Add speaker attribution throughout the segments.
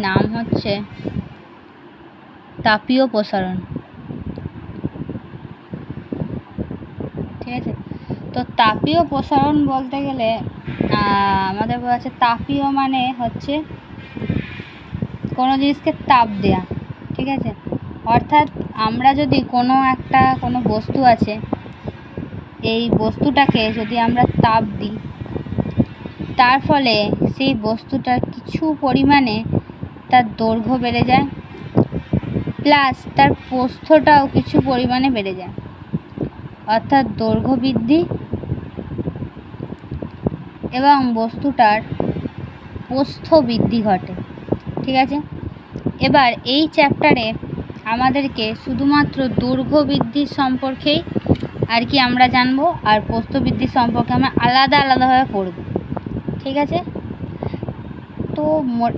Speaker 1: নাম হচ্ছে তাপীয় প্রসারণ। ঠিক আছে, তো তাপীয় প্রসারণ বলতে গেলে আমাদের বলা আছে তাপীয় মানে হচ্ছে কোনো জিনিসকে তাপ দেয়া। ঠিক আছে, অর্থাৎ আমরা যদি কোনো বস্তু আছে, এই বস্তুটাকে যদি আমরা তাপ দিই, তার ফলে সেই বস্তুটার কিছু পরিমাণে তার দৈর্ঘ্য বেড়ে যায়, প্লাস তার প্রস্থটাও কিছু পরিমাণে বেড়ে যায়, অর্থাৎ দৈর্ঘ্য বৃদ্ধি এবং বস্তুটার প্রস্থ বৃদ্ধি ঘটে। ঠিক আছে, এবার এই চ্যাপ্টারে আমাদেরকে শুধুমাত্র দৈর্ঘ্য বৃদ্ধির সম্পর্কেই আর কি আমরা জানবো, আর প্রস্থ বৃদ্ধির সম্পর্কে আমরা আলাদাভাবে পড়ব। ঠিক আছে, তো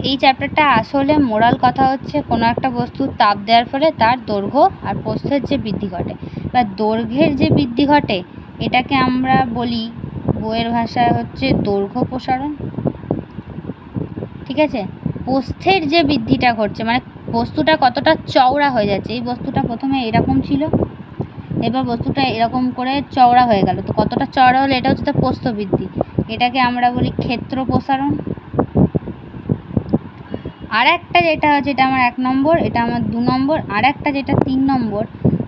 Speaker 1: এই চ্যাপ্টারটা আসলে মোরাল কথা হচ্ছে কোনো একটা বস্তুর তাপ দেওয়ার ফলে তার দৈর্ঘ্য আর প্রস্থের যে বৃদ্ধি ঘটে বা দৈর্ঘ্যের যে বৃদ্ধি ঘটে, এটাকে আমরা বলি বইয়ের ভাষায় হচ্ছে দৈর্ঘ্য প্রসারণ। ঠিক আছে, প্রস্থের যে বৃদ্ধিটা ঘটছে মানে বস্তুটা কতটা চওড়া হয়ে যাচ্ছে, এই বস্তুটা প্রথমে এরকম ছিল, এবার বস্তুটা এরকম করে চওড়া হয়ে গেল, তো কতটা চওড়া হলে এটা হচ্ছে তার প্রস্থ বৃদ্ধি, এটাকে আমরা বলি ক্ষেত্র প্রসারণ। আর একটা যেটা হচ্ছে, এটা আমার 1 নম্বর, এটা আমার 2 নম্বর, আর একটা যেটা 3 নম্বর,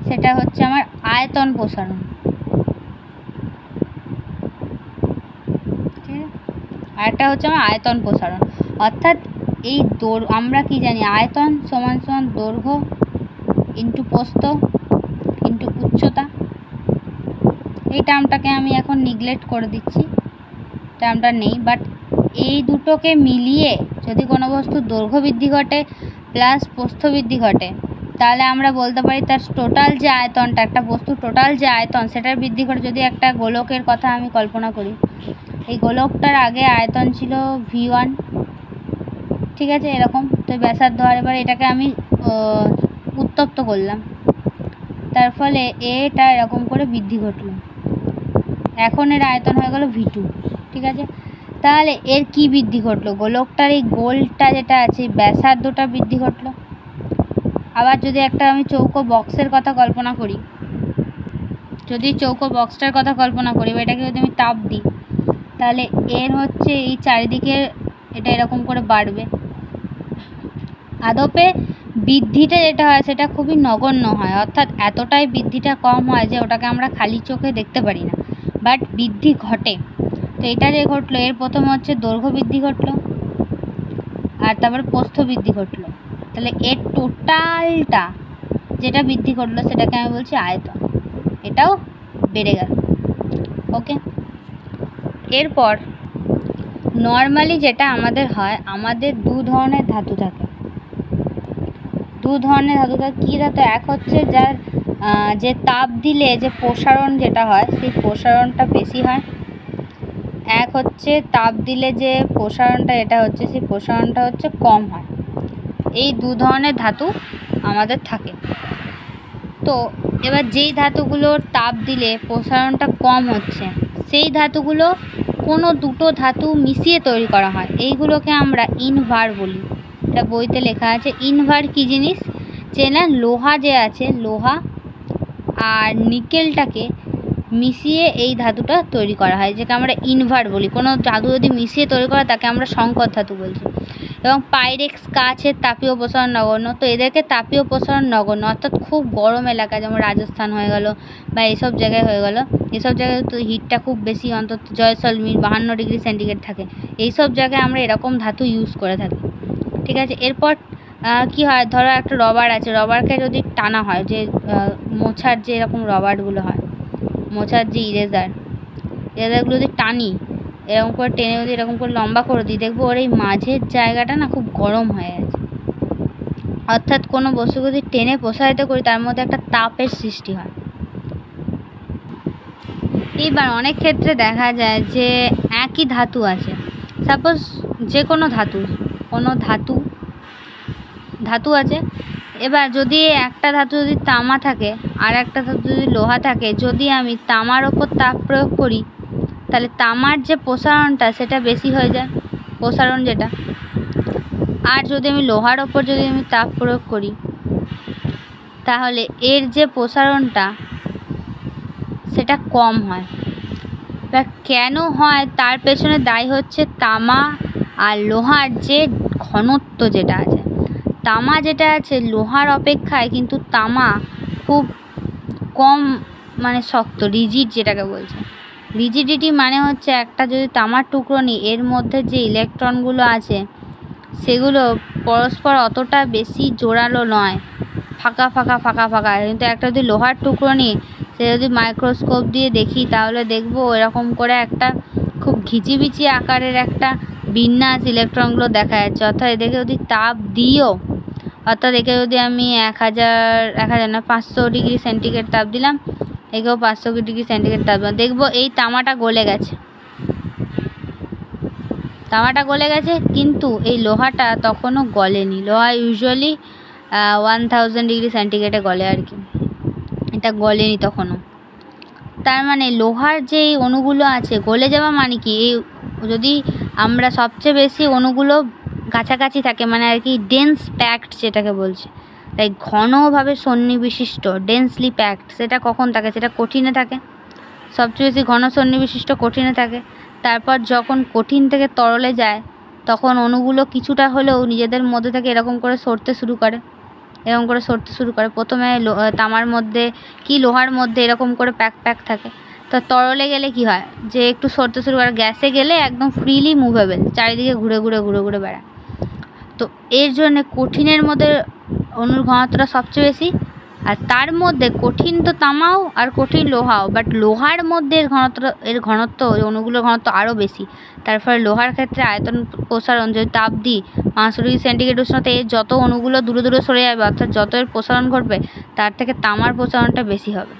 Speaker 1: সেটা হচ্ছে আমার আয়তন প্রসারণ। ঠিক আছে, আরেকটা হচ্ছে আমার আয়তন প্রসারণ, অর্থাৎ এই আমরা কি জানি, আয়তন সমান সমান দৈর্ঘ্য ইন্টু প্রস্থ ইন্টু উচ্চতা। এই টার্মটাকে আমি এখন নিগলেক্ট করে দিচ্ছি, টার্মটা নেই, বাট এই দুটোকে মিলিয়ে যদি কোনো বস্তুর দৈর্ঘ্য বৃদ্ধি ঘটে প্লাস প্রস্থ বৃদ্ধি ঘটে, তাহলে আমরা বলতে পারি তার টোটাল যে আয়তনটা, একটা বস্তুর টোটাল যে আয়তন সেটার বৃদ্ধি ঘটে। যদি একটা গোলকের কথা আমি কল্পনা করি, এই গোলকটার আগে আয়তন ছিল V1, ঠিক আছে, এরকম, তো ব্যাসার্ধ, আর এবার এটাকে আমি উত্তপ্ত করলাম, তার ফলে এটা এরকম করে বৃদ্ধি ঘটলো, এখন এর আয়তন হয়ে গেল V2। ঠিক আছে, তাহলে এর কি বৃদ্ধি ঘটলো, গোলকটার এই গোলটা যেটা আছে ব্যাসার্ধটা বৃদ্ধি ঘটলো। আবার যদি একটা আমি চৌকো বক্সের কথা কল্পনা করি, যদি চৌকো বক্সটার কথা কল্পনা করি বা এটাকে যদি আমি তাপ দিই, তাহলে এর হচ্ছে এই চারিদিকে এটা এরকম করে বাড়বে। আদপে বৃদ্ধিটা যেটা হয় সেটা খুবই নগণ্য হয়, অর্থাৎ এতটাই বৃদ্ধিটা কম হয় যে ওটাকে আমরা খালি চোখে দেখতে পারি না, বাট বৃদ্ধি ঘটে। তো এটা যে ঘটলো, এর প্রথম হচ্ছে দৈর্ঘ্য বৃদ্ধি ঘটলো আর তারপরে প্রস্থ বৃদ্ধি ঘটলো, তাহলে এর টোটালটা যেটা বৃদ্ধি ঘটলো সেটাকে আমি বলছি আয়তন, এটাও বেড়ে গেল। ওকে, এরপর নর্মালি যেটা আমাদের হয়, আমাদের 2 ধরনের ধাতু থাকে। 2 ধরনের ধাতু থাকে, কী ধাতু? এক হচ্ছে যার যে তাপ দিলে যে প্রসারণ যেটা হয় সেই প্রসারণটা বেশি হয়, এক হচ্ছে তাপ দিলে যে প্রসারণটা এটা হচ্ছে সেই প্রসারণটা হচ্ছে কম হয়। এই 2 ধরনের ধাতু আমাদের থাকে। তো এবার যেই ধাতুগুলোর তাপ দিলে প্রসারণটা কম হচ্ছে, সেই ধাতুগুলো কোনো দুটো ধাতু মিশিয়ে তৈরি করা হয়, এইগুলোকে আমরা ইনভার বলি। এটা বইতে লেখা আছে। ইনভার কী জিনিস, যে না লোহা যে আছে, লোহা আর নিকেলটাকে মিশিয়ে এই ধাতুটা তৈরি করা হয়, যেটা আমরা ইনভার বলি। কোনো ধাতু যদি মিশিয়ে তৈরি করা তাকে আমরা সংকর ধাতু বলছি। এবং পাইরেক্স, কাচের তাপীয় প্রসারণ নগণ্য, তো এদেরকে তাপীয় প্রসারণ নগণ্য, অর্থাৎ খুব গরম এলাকা যেমন রাজস্থান হয়ে গেল বা এইসব জায়গায় হয়ে গেল, এসব জায়গায় তো হিটটা খুব বেশি, অন্তত জয়সলমীর 52 ডিগ্রি সেন্টিগ্রেড থাকে, এইসব জায়গায় আমরা এরকম ধাতু ইউজ করে থাকি। ঠিক আছে, এরপর কি হয়, ধরো একটা রবার আছে, রবারকে যদি টানা হয়, যে মোছার যে এরকম রবারগুলো হয়, মোছার যে ইরেজারগুলো যদি টানি, এরকম করে টেনে যদি এরকম করে লম্বা করে দিই, দেখবো ওর এই মাঝের জায়গাটা না খুব গরম হয়ে গেছে। অর্থাৎ কোনো বস্তু যদি টেনে প্রসারিত করি তার মধ্যে একটা তাপের সৃষ্টি হয়। এইবার অনেক ক্ষেত্রে দেখা যায় যে একই ধাতু আছে, সাপোজ যে কোনো ধাতু আছে, এবার যদি একটা ধাতু যদি তামা থাকে আর একটা ধাতু যদি লোহা থাকে, যদি আমি তামার ওপর তাপ প্রয়োগ করি তাহলে তামার যে প্রসারণটা সেটা বেশি হয়ে যায়, প্রসারণ যেটা, আর যদি আমি লোহার ওপর যদি আমি তাপ প্রয়োগ করি তাহলে এর যে প্রসারণটা সেটা কম হয়। তা কেন হয় তার পেছনে দায়ী হচ্ছে তামা আর লোহার যে ঘনত্ব যেটা আছে। তামা যেটা আছে লোহার অপেক্ষায় কিন্তু তামা খুব কম মানে শক্ত, রিজিড যেটাকে বলছে। রিজিডিটি মানে হচ্ছে একটা যদি তামার টুকরো নিই এর মধ্যে যে ইলেকট্রনগুলো আছে সেগুলো পরস্পর অতটা বেশি জোরালো নয়, ফাঁকা ফাঁকা ফাঁকা ফাঁকা। কিন্তু একটা যদি লোহার টুকরো নিই সে যদি মাইক্রোস্কোপ দিয়ে দেখি তাহলে দেখবো এরকম করে একটা খুব ঘিচিবিচি আকারের একটা বিন্যাস ইলেকট্রনগুলো দেখা যাচ্ছে। অর্থাৎ এদেরকে যদি তাপ দিও, অর্থাৎ একে যদি আমি 1000 না 500 ডিগ্রি সেন্টিগ্রেড তাপ দিলাম, একেও 500 ডিগ্রি সেন্টিগ্রেড তাপ দিলাম, দেখবো এই তামাটা গলে গেছে, তামাটা গলে গেছে। কিন্তু এই লোহাটা তখনও গলেনি। লোহা ইউজুয়ালি 1000 ডিগ্রি সেন্টিগ্রেডে গলে আর কি, এটা গলেনি তখনও। তার মানে লোহার যে অণুগুলো আছে গলে যাওয়া মানে কি, এই যদি আমরা সবচেয়ে বেশি অণুগুলো কাছাকাছি থাকে মানে আর কি ডেন্স প্যাকড যেটাকে বলছে, তাই ঘনভাবে সন্নিবিশিষ্ট ডেন্সলি প্যাকড, সেটা কখন থাকে, সেটা কঠিনে থাকে, সবচেয়ে বেশি ঘন সন্নিবিশিষ্ট কঠিনে থাকে। তারপর যখন কঠিন থেকে তরলে যায় তখন অণুগুলো কিছুটা হলেও নিজেদের মধ্যে থেকে এরকম করে সরতে শুরু করে, এরকম করে সরতে শুরু করে। প্রথমে তামার মধ্যে কি লোহার মধ্যে এরকম করে প্যাক প্যাক থাকে, তো তরলে গেলে কি হয় যে একটু সরতে শুরু করে, গ্যাসে গেলে একদম ফ্রিলি মুভেবল, চারিদিকে ঘুরে ঘুরে ঘুরে ঘুরে বেড়ায়। তো এর জন্য কঠিনের মধ্যে অণুর ঘনত্বটা সবচেয়ে বেশি, আর তার মধ্যে কঠিন তো তামাও আর কঠিন লোহাও, বাট লোহার মধ্যে এর ঘনত্ব অণুগুলোর ঘনত্ব আরও বেশি। তার ফলে লোহার ক্ষেত্রে আয়তন প্রসারণ যদি তাপ দিই 500 ডিগ্রি সেন্টিগ্রেড উষ্ণতে এর যত অণুগুলো দূরে দূরে সরে যাবে, অর্থাৎ যত এর প্রসারণ ঘটবে তার থেকে তামার প্রসারণটা বেশি হবে।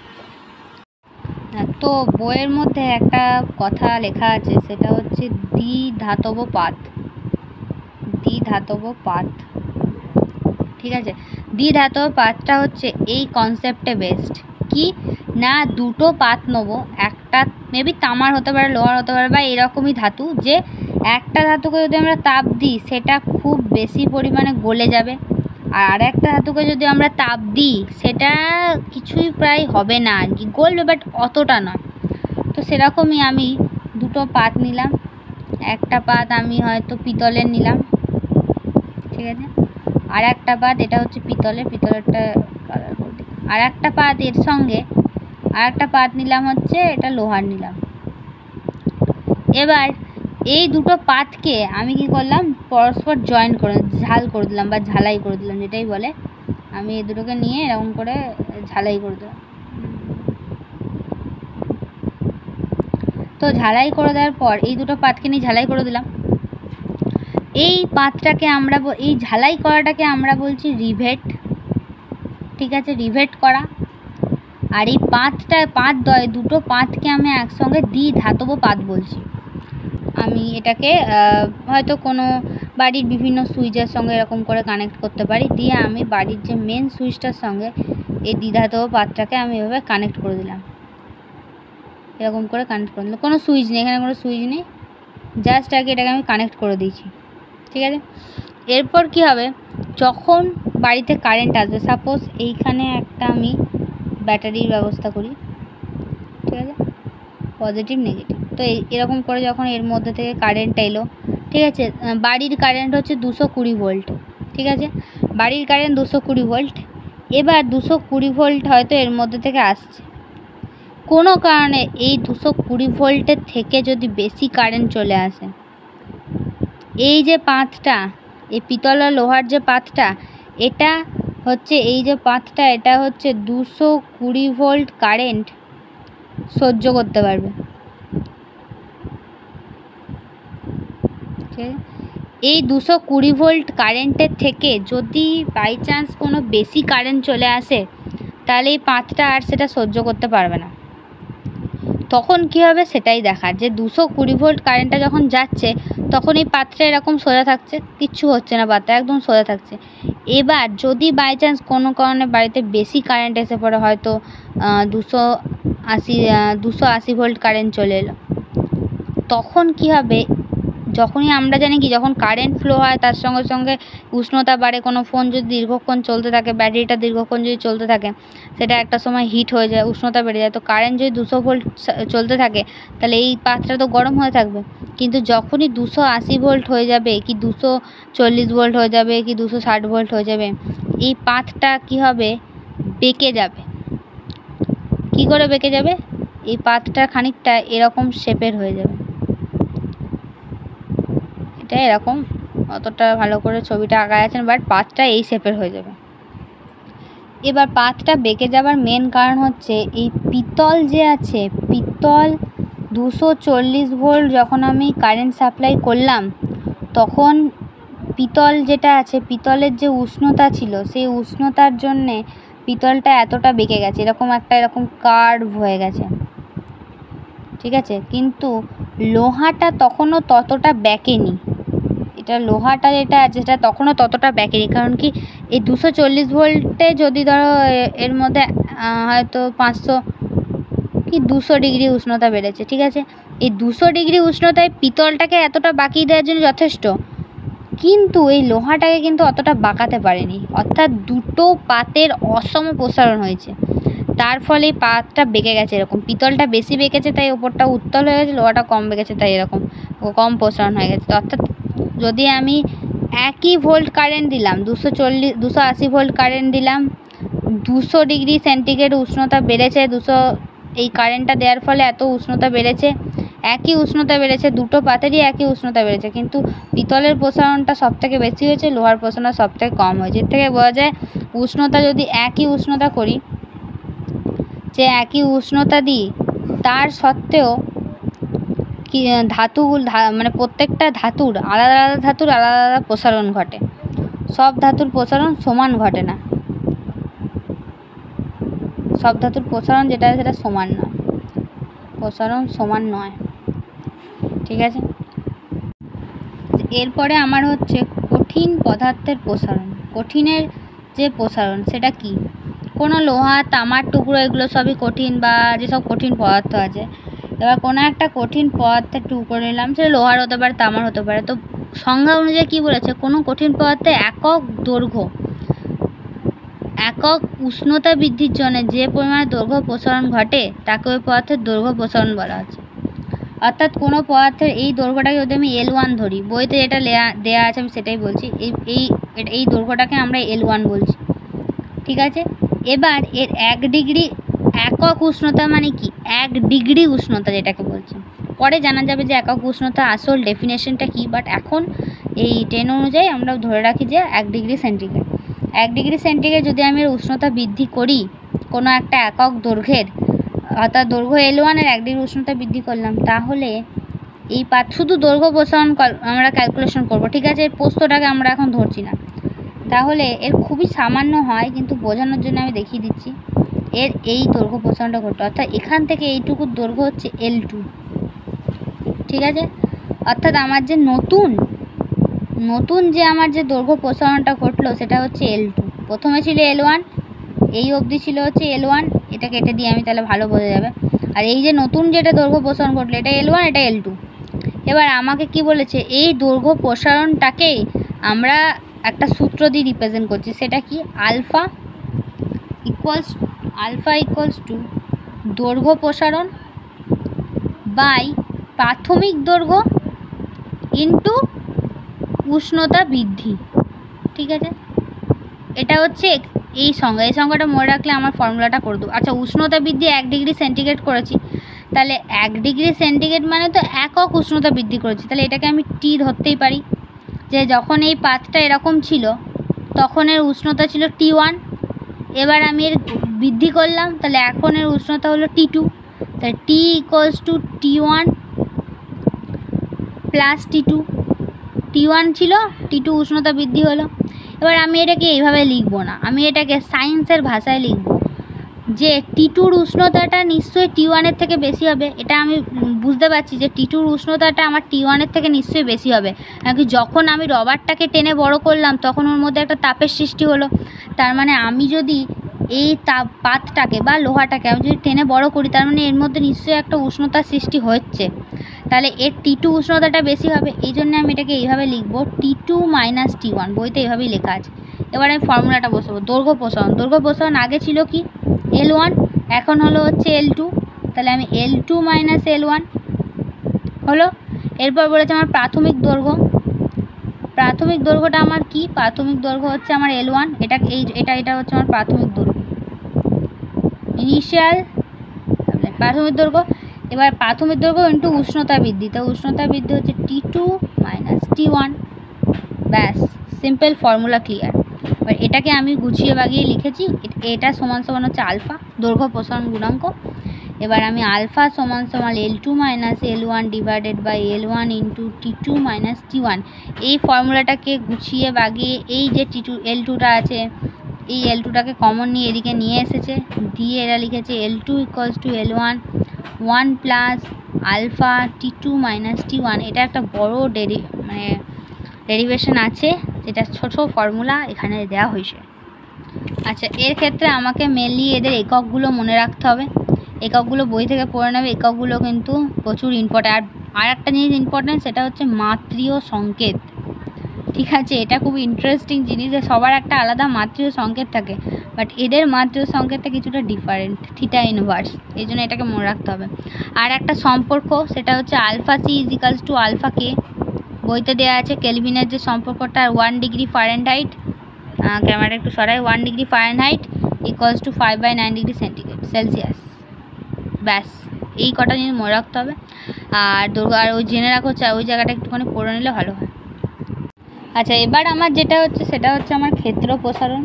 Speaker 1: তো বইয়ের মধ্যে একটা কথা লেখা আছে, সেটা হচ্ছে দ্বিধাতব পাত, দ্বিধাতব পাত, ঠিক আছে। দ্বিধাতব পাতটা হচ্ছে এই কনসেপ্টে বেস্ট, কি না দুটো পাত নেবো, একটা মেবি তামার হতে পারে, লোহার হতে পারে, বা এরকমই ধাতু, যে একটা ধাতুকে যদি আমরা তাপ দিই সেটা খুব বেশি পরিমাণে গলে যাবে, আর একটা ধাতুকে যদি আমরা তাপ দিই সেটা কিছুই প্রায় হবে না আর কি, গলবে বাট অতটা নয়। তো সেরকমই আমি দুটো পাত নিলাম, একটা পাত আমি হয়তো পিতলের নিলাম, ঠিক আছে, আর একটা পাত এটা হচ্ছে পিতলেরটা কালার করে দিই, আর একটা পাত এর সঙ্গে আর একটা পাত নিলাম হচ্ছে এটা লোহার নিলাম। এবার এই দুটো পাতকে আমি কি করলাম, পরস্পর জয়েন করে ঝাল করে দিলাম বা ঝালাই করে দিলাম, যেটাই বলে। আমি এই দুটোকে নিয়ে এরকম করে ঝালাই করে দিলাম। তো ঝালাই করে দেওয়ার পর এই দুটো পাতকে নিয়ে ঝালাই করে দিলাম। এই পাতটাকে আমরা এই ঝালাই করাটাকে আমরা বলছি রিভেট, ঠিক আছে, রিভেট করা। আর এই পাতদয় দুটো পাতকে আমি একসঙ্গে দ্বিধাতব পাত বলছি। আমি এটাকে হয়তো কোনো বাড়ির বিভিন্ন সুইচের সঙ্গে এরকম করে কানেক্ট করতে পারি, দিয়ে আমি বাড়ির যে মেন সুইচটার সঙ্গে এই দ্বিধাতব পাতটাকে আমি এভাবে কানেক্ট করে দিলাম, এরকম করে কানেক্ট করে দিলাম। কোনো সুইচ নেই এখানে, কোনো সুইচ নেই, জাস্ট আগে এটাকে আমি কানেক্ট করে দিয়েছি, ঠিক আছে। এরপর কি হবে, যখন বাড়িতে কারেন্ট আসবে, সাপোজ এইখানে একটা আমি ব্যাটারির ব্যবস্থা করি, ঠিক আছে, পজিটিভ নেগেটিভ। তো এরকম করে যখন এর মধ্যে থেকে কারেন্ট এলো, ঠিক আছে, বাড়ির কারেন্ট হচ্ছে 220 ভোল্ট, ঠিক আছে, বাড়ির কারেন্ট 220 ভোল্ট। এবার 220 ভোল্ট হয়তো এর মধ্যে থেকে আসছে, কোনো কারণে এই 220 ভোল্টের থেকে যদি বেশি কারেন্ট চলে আসে, এই যে পাতটা, এই পিতল আর লোহার যে পাতটা, এটা হচ্ছে এই যে পাতটা, এটা হচ্ছে 220 ভোল্ট কারেন্ট সহ্য করতে পারবে, ঠিক আছে। এই 220 ভোল্ট কারেন্টের থেকে যদি বাই চান্স কোনো বেশি কারেন্ট চলে আসে তাহলে এই পাতটা আর সেটা সহ্য করতে পারবে না। তখন কী হবে সেটাই দেখার, যে 220 ভোল্ট কারেন্টটা যখন যাচ্ছে তখন এই পাতটা এরকম সোজা থাকছে, কিচ্ছু হচ্ছে না, পাতটা একদম সোজা থাকছে। এবার যদি বাই চান্স কোনো কারণে বাড়িতে বেশি কারেন্ট এসে পড়ে, হয়তো 280 ভোল্ট কারেন্ট চলে এলো, তখন কি হবে, যখনই আমরা জানি কি যখন কারেন্ট ফ্লো হয় তার সঙ্গে সঙ্গে উষ্ণতা বাড়ে। কোনো ফোন যদি দীর্ঘক্ষণ চলতে থাকে, ব্যাটারিটা দীর্ঘক্ষণ যদি চলতে থাকে, সেটা একটা সময় হিট হয়ে যায়, উষ্ণতা বেড়ে যায়। তো কারেন্ট যদি 200 ভোল্ট চলতে থাকে তাহলে এই পাতটা তো গরম হয়ে থাকবে। কিন্তু যখনই 280 ভোল্ট হয়ে যাবে কি 240 ভোল্ট হয়ে যাবে কি 260 ভোল্ট হয়ে যাবে, এই পাতটা কী হবে, বেঁকে যাবে। কি করে বেঁকে যাবে? এই পাতটা খানিকটা এরকম শেপের হয়ে যাবে। এটা এরকম, অতটা ভালো করে ছবিটা আঁকা যাচ্ছে না, বাট পাতটা এই শেপের হয়ে যাবে। এবার পাতটা বেঁকে যাবার মেন কারণ হচ্ছে এই পিতল যে আছে, পিতল 240 ভোল্ট যখন আমি কারেন্ট সাপ্লাই করলাম, তখন পিতল যেটা আছে, পিতলের যে উষ্ণতা ছিল, সেই উষ্ণতার জন্যে পিতলটা এতটা বেঁকে গেছে, এরকম কার্ভ হয়ে গেছে, ঠিক আছে। কিন্তু লোহাটা তখনও ততটা বেঁকেনি। এটা লোহাটা যেটা আছে সেটা তখনও ততটা বেঁকেনি। কারণ কি, এই 240 ভোল্টে যদি ধরো এর মধ্যে হয়তো 500 কি 200 ডিগ্রি উষ্ণতা বেড়েছে, ঠিক আছে। এই 200 ডিগ্রি উষ্ণতায় পিতলটাকে এতটা বাঁকিয়ে দেওয়ার জন্য যথেষ্ট, কিন্তু এই লোহাটাকে কিন্তু অতটা বাঁকাতে পারেনি। অর্থাৎ দুটো পাতের অসম প্রসারণ হয়েছে, তার ফলে পাতটা বেঁকে গেছে। এরকম পিতলটা বেশি বেঁকেছে তাই ওপরটা উত্তল হয়ে গেছে, লোহাটা কম বেঁকেছে তাই এরকম কম প্রসারণ হয়ে গেছে। অর্থাৎ যদি আমি একই ভোল্ট কারেন্ট দিলাম, 280 ভোল্ট কারেন্ট দিলাম, 200 ডিগ্রি সেন্টিগ্রেড উষ্ণতা বেড়েছে, এই কারেন্টটা দেওয়ার ফলে এত উষ্ণতা বেড়েছে, একই উষ্ণতা বেড়েছে, দুটো পাতেরই একই উষ্ণতা বেড়েছে, কিন্তু পিতলের প্রসারণটা সবথেকে বেশি হয়েছে, লোহার প্রসারণ সবথেকে কম হয়েছে। এর থেকে বোঝা যায় উষ্ণতা যদি একই উষ্ণতা করি, যে একই উষ্ণতা দিই, তার সত্ত্বেও কি ধাতুগুলো মানে প্রত্যেকটা ধাতুর আলাদা আলাদা ধাতুর আলাদা আলাদা প্রসারণ ঘটে। সব ধাতুর প্রসারণ সমান ঘটে না, সব ধাতুর প্রসারণ যেটা সেটা সমান নয়, প্রসারণ সমান নয়, ঠিক আছে। এরপরে আমার হচ্ছে কঠিন পদার্থের প্রসারণ। কঠিনের যে প্রসারণ সেটা কি, কোনো লোহা, তামার টুকরো, এগুলো সবই কঠিন, বা যেসব কঠিন পদার্থ আছে। এবার কোনো একটা কঠিন পদার্থের টুকরো নিলাম, সেটা লোহার হতে পারে, তামার হতে পারে। তো সংজ্ঞা অনুযায়ী কী বলেছে, কোনো কঠিন পদার্থে একক দৈর্ঘ্য, একক উষ্ণতা বৃদ্ধির জন্য যে পরিমাণে দৈর্ঘ্য প্রসারণ ঘটে তাকে ওই পদার্থের দৈর্ঘ্য প্রসারণ বলা হচ্ছে। অর্থাৎ কোনো পদার্থের এই দৈর্ঘ্যটাকে যদি আমি L1 ধরি, বইতে যেটা দেয়া আছে আমি সেটাই বলছি, এই দৈর্ঘ্যটাকে আমরা L1 বলছি, ঠিক আছে। এবার এর 1 ডিগ্রি একক উষ্ণতা মানে কি, 1 ডিগ্রি উষ্ণতা যেটাকে বলছি, পরে জানা যাবে যে একক উষ্ণতা আসল ডেফিনেশনটা কি, বাট এখন এই 10 অনুযায়ী আমরা ধরে রাখি যে 1 ডিগ্রি সেন্টিগ্রেড। 1 ডিগ্রি সেন্টিগ্রেড যদি আমি উষ্ণতা বৃদ্ধি করি কোনো একটা একক দৈর্ঘ্যের, অর্থাৎ দৈর্ঘ্য L1 এর 1 ডিগ্রি উষ্ণতা বৃদ্ধি করলাম, তাহলে এই পাত শুধু দৈর্ঘ্য প্রসারণ আমরা ক্যালকুলেশন করব, ঠিক আছে। এর প্রস্থটাকে আমরা এখন ধরছি না, তাহলে এর খুবই সামান্য হয়, কিন্তু বোঝানোর জন্য আমি দেখিয়ে দিচ্ছি। এর এই দৈর্ঘ্য প্রসারণটা ঘটে, অর্থাৎ এখান থেকে এইটুকুর দৈর্ঘ্য হচ্ছে L2, ঠিক আছে। অর্থাৎ আমার যে নতুন যে আমার যে দৈর্ঘ্য প্রসারণটা ঘটলো সেটা হচ্ছে L2। প্রথমে ছিল L1, এই অবধি ছিল হচ্ছে L1, এটা কেটে দিয়ে আমি তাহলে ভালো বোঝা যাবে। আর এই যে নতুন যেটা দৈর্ঘ্য প্রসারণ ঘটলো, এটা L1, এটা L2। এবার আমাকে কি বলেছে, এই দৈর্ঘ্য প্রসারণটাকে আমরা একটা সূত্র দিয়ে রিপ্রেজেন্ট করছি, সেটা কি, আলফা ইকুয়ালস টু দৈর্ঘ্য প্রসারণ বাই প্রাথমিক দৈর্ঘ্য ইন্টু উষ্ণতা বৃদ্ধি, ঠিক আছে। এটা হচ্ছে এই সংখ্যাটা মনে রাখলে আমার ফর্মুলাটা করে দেবো। আচ্ছা, উষ্ণতা বৃদ্ধি 1 ডিগ্রি সেন্টিগ্রেড করেছি, তাহলে 1 ডিগ্রি সেন্টিগ্রেড মানে তো একক উষ্ণতা বৃদ্ধি করেছি, তাহলে এটাকে আমি টি ধরতেই পারি। যে যখন এই পাতটা এরকম ছিল তখন এর উষ্ণতা ছিল T1, এবার আমি এর বৃদ্ধি করলাম, তাহলে এখন এর উষ্ণতা হলো T2, তাহলে T equals to T1 plus T1 ছিল, T2 উষ্ণতা বৃদ্ধি হলো। এবার আমি এটাকে এইভাবে লিখবো না, আমি এটাকে সায়েন্সের ভাষায় লিখব যে T2-র উষ্ণতাটা নিশ্চয়ই T1-এর থেকে বেশি হবে। এটা আমি বুঝতে পারছি যে T2-র উষ্ণতাটা আমার T1-এর থেকে নিশ্চয়ই বেশি হবে, কারণ যখন আমি রবারটাকে টেনে বড় করলাম তখন ওর মধ্যে একটা তাপের সৃষ্টি হলো। তার মানে আমি যদি এই পাতটাকে বা লোহাটাকে আমি যদি টেনে বড় করি, তার মানে এর মধ্যে নিশ্চয়ই একটা উষ্ণতার সৃষ্টি হচ্ছে, তাহলে এর T2 উষ্ণতাটা বেশি হবে। এই জন্য আমি এটাকে এইভাবে লিখবো, T2 মাইনাস T1, বইতে এইভাবেই লেখা আছে। এবার আমি ফর্মুলাটা বসাবো। দৈর্ঘ্য প্রসারণ আগে ছিল কি L1, এখন হলো হচ্ছে L2, তাহলে আমি L2 মাইনাস L1 হলো। এরপর বলেছে আমার প্রাথমিক দৈর্ঘ্যটা আমার কি, প্রাথমিক দৈর্ঘ্য হচ্ছে আমার L1, এটা হচ্ছে আমার প্রাথমিক দৈর্ঘ্য, ইনিশিয়াল প্রাথমিক দৈর্ঘ্য। এবার প্রাথমিক দৈর্ঘ্য ইন্টু উষ্ণতা বৃদ্ধি, তো উষ্ণতা বৃদ্ধি হচ্ছে T2 মাইনাস T1, ব্যাস, সিম্পল ফর্মুলা ক্লিয়ার। এবার এটাকে আমি গুছিয়ে বাগিয়ে লিখেছি, এটা সমান সমান হচ্ছে আলফা, দৈর্ঘ্য প্রসারণ গুণাঙ্ক। এবার আমি আলফা সমান সমান L2 minus L1 divided by L1 into T2 minus T1, এই ফর্মুলাটাকে গুছিয়ে বাগিয়ে এই যে L2টা আছে, এই L2টাকে কমন নিয়ে এদিকে নিয়ে এসেছে, দিয়ে এরা লিখেছে L2 equals to L1 1 plus alpha T2 minus T1। এটা একটা বড় ডেরিভেশন আছে, যেটা ছোট ফর্মুলা এখানে দেওয়া হয়েছে। আচ্ছা, এর ক্ষেত্রে আমাকে মেনলি এদের এককগুলো মনে রাখতে হবে, এককগুলো বই থেকে পড়ে নেবে। এককগুলো কিন্তু প্রচুর ইম্পর্ট্যান্ট। আর একটা জিনিস ইম্পর্ট্যান্ট, সেটা হচ্ছে মাত্রীয় সংকেত। ঠিক আছে, এটা খুব ইন্টারেস্টিং জিনিস, যে সবার একটা আলাদা মাত্রীয় সংকেত থাকে, বাট এদের মাত্রীয় সংকেতটা কিছুটা ডিফারেন্ট, থিটা ইনভার্স, এই জন্য এটাকে মনে রাখতে হবে। আর একটা সম্পর্ক, সেটা হচ্ছে alpha C equals to alpha কে, বইতে দেওয়া আছে কেলভিনের যে সম্পর্কটা, 1 ডিগ্রি ফারেনহাইট, ক্যামেরাটা একটু সরাই, 1 degree Fahrenheit equals to 5/9 degree Celsius. ব্যাস, এই কটা জিনিস মনে রাখতে হবে। আর আর ওই জেনে রাখো, ওই জায়গাটা একটুখানি পড়ে নিলে ভালো হয়। আচ্ছা, এবার আমার যেটা হচ্ছে সেটা হচ্ছে আমার ক্ষেত্র প্রসারণ।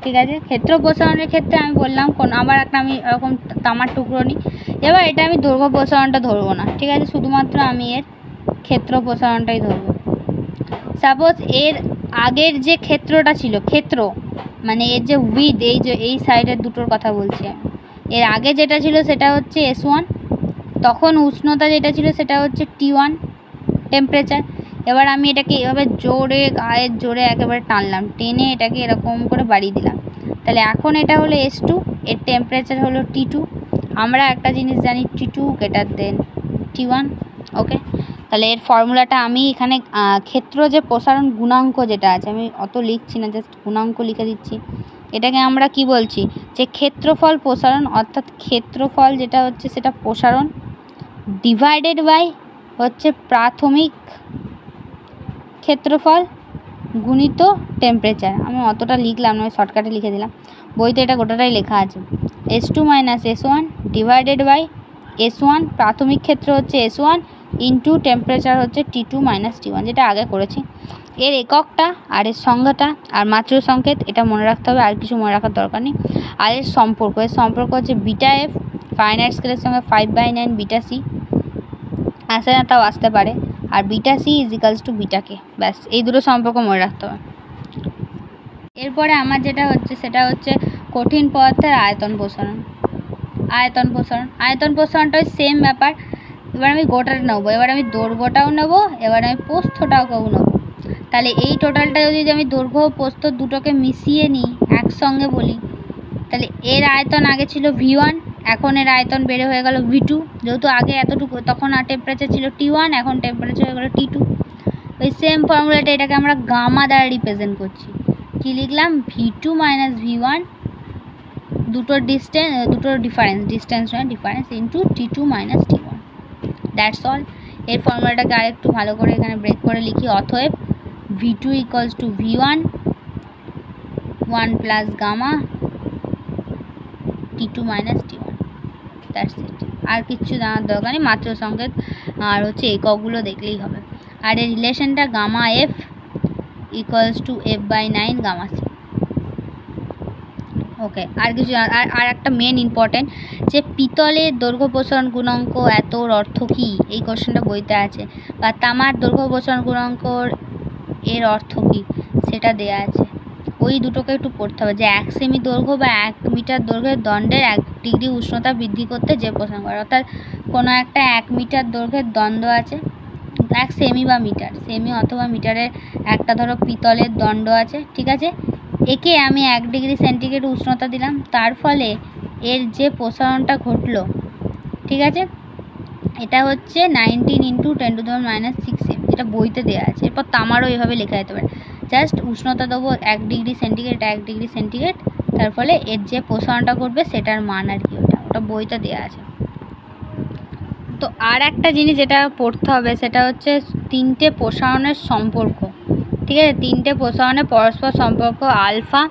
Speaker 1: ঠিক আছে, ক্ষেত্র প্রসারণের ক্ষেত্রে আমি বললাম আবার আমি এরকম তামার টুকরো নিই। এবার এটা আমি দৈর্ঘ্য প্রসারণটা ধরবো না, ঠিক আছে, শুধুমাত্র আমি এর ক্ষেত্র প্রসারণটাই ধরবো। সাপোজ এর আগের যে ক্ষেত্রটা ছিল, ক্ষেত্র মানে এর যে উইথ, এই সাইডের দুটোর কথা বলছি আমি, এর আগে যেটা ছিল সেটা হচ্ছে S1, তখন উষ্ণতা যেটা ছিল সেটা হচ্ছে T1 টেম্পারেচার। এবার আমি এটাকে এভাবে গায়ের জোরে একেবারে টানলাম, টেনে এটাকে এরকম করে বাড়িয়ে দিলাম, তাহলে এখন এটা হলো S2, এর টেম্পারেচার হলো T2। আমরা একটা জিনিস জানি, T2 গ্রেটার দেন T1। ওকে, তাহলে এর ফর্মুলাটা আমি এখানে ক্ষেত্র যে প্রসারণ গুণাঙ্ক যেটা আছে, আমি অত লিখছি না, জাস্ট গুণাঙ্ক লিখে দিচ্ছি। এটাকে আমরা কি বলছি, যে ক্ষেত্রফল প্রসারণ, অর্থাৎ ক্ষেত্রফল যেটা হচ্ছে সেটা প্রসারণ ডিভাইডেড বাই হচ্ছে প্রাথমিক ক্ষেত্রফল গুণিত টেম্পারেচার। আমি অতটা লিখলাম না, শর্টকাটে লিখে দিলাম, বইতে এটা গোটাটাই লেখা আছে। S2 minus S1 divided by S1, প্রাথমিক ক্ষেত্র হচ্ছে S1 ইন্টু টেম্পারেচার হচ্ছে T2 মাইনাস T1, যেটা আগে করেছি। এর এককটা আর এর সংজ্ঞাটা আর মাত্রীয় সংকেত, এটা মনে রাখতে হবে, আর কিছু মনে রাখার দরকার নেই। আর এর সম্পর্ক হচ্ছে বিটা এফ ফারেনহাইট স্কেলের সঙ্গে 5/9 বিটা সি, আসে না তাও আসতে পারে, আর beta C equals to beta কে। ব্যাস, এই দুটো সম্পর্ক মনে রাখতে হবে। এরপরে আমার যেটা হচ্ছে সেটা হচ্ছে কঠিন পদার্থের আয়তন প্রসারণটা ওই সেম ব্যাপার। এবার আমি গোটাটা নেবো, এবার আমি দৈর্ঘ্যটাও নেবো, এবার আমি প্রস্থটাকেও নেবো। তাহলে এই টোটালটা যদি আমি দৈর্ঘ্য প্রস্থ দুটোকে মিশিয়ে নিই, একসঙ্গে বলি, তাহলে এর আয়তন আগে ছিল V1, এখন এর আয়তন বেড়ে হয়ে গেল V2। যেহেতু আগে এতটুকু, তখন আর টেম্পারেচার ছিল T1, এখন টেম্পারেচার হয়ে গেল T2। ওই সেম ফর্মুলাটা, এটাকে আমরা গামা দ্বারা রিপ্রেজেন্ট করছি। কী লিখলাম, V2 মাইনাস V1, দুটোর difference into T2 minus T1, that's all. এর ফর্মুলাটাকে আরেকটু ভালো করে এখানে ব্রেক করে লিখি, অতএব V2 equals to V1 1 plus gamma T2 minus T1, that's it. আর কিচ্ছু জানার দরকার নেই, মাত্র সংকেত আর হচ্ছে এককগুলো দেখলেই হবে। আর এর রিলেশনটা gamma F equals to F/9 gamma C. Okay, আর কিছু আর একটা মেন ইম্পর্টেন্ট, যে পিতলের দৈর্ঘ্য প্রসারণ গুণাঙ্ক এতর অর্থ কী, এই কোশ্চেনটা বইতে আছে, বা তামার দৈর্ঘ্য প্রসারণ গুণাঙ্ক এর অর্থ কী সেটা দেয়া আছে। ওই দুটোকে একটু পড়তে হবে, যে 1 সেমি দৈর্ঘ্য বা 1 মিটার দৈর্ঘ্যের দণ্ডের 1 ডিগ্রি উষ্ণতা বৃদ্ধি করতে যে প্রসারণ করে, অর্থাৎ কোনো একটা 1 মিটার দৈর্ঘ্যের দণ্ড আছে, 1 সেমি বা মিটার, সেমি অথবা মিটারের একটা ধরো পিতলের দণ্ড আছে, ঠিক আছে, একে আমি 1 ডিগ্রি সেন্টিগ্রেড উষ্ণতা দিলাম, তার ফলে এর যে প্রসারণটা ঘটলো, ঠিক আছে, এটা হচ্ছে 19 × 10⁻⁶ যেটা বইতে দেওয়া আছে। এরপর তামারও এভাবে লেখা যেতে পারে, জাস্ট উষ্ণতা দেবো 1 ডিগ্রি সেন্টিগ্রেড, 1 ডিগ্রি সেন্টিগ্রেড, তার ফলে এর যে প্রসারণটা ঘটবে সেটার মান আর কি, ওটা বইতে দেওয়া আছে। তো আর একটা জিনিস যেটা পড়তে হবে সেটা হচ্ছে 3টে প্রসারণের সম্পর্ক, ঠিক আছে, 3টে প্রসারণের পরস্পর সম্পর্ক। আলফা,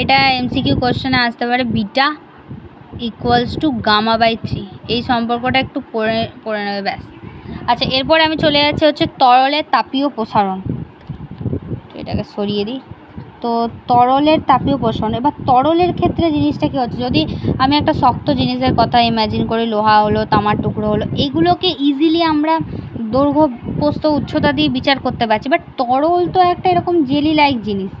Speaker 1: এটা এমসিকিউ কোশ্চেনে আসতে পারে, বিটা = γ/3, এই সম্পর্কটা একটু পড়ে নেবে, ব্যাস। আচ্ছা, এরপরে আমি চলে যাচ্ছি হচ্ছে তরলের তাপীয় প্রসারণ। তো এটাকে সরিয়ে দিই। তো তরলের তাপীয় প্রসারণ, এবার তরলের ক্ষেত্রে জিনিসটা কী হচ্ছে, যদি আমি একটা শক্ত জিনিসের কথা ইমাজিন করি, লোহা হলো, তামার টুকরো হলো, এগুলোকে ইজিলি আমরা দৈর্ঘ্য প্রস্থ উচ্চতা দিয়ে বিচার করতে পারছি, বাট তরল তো একটা এরকম জেলি লাইক জিনিস,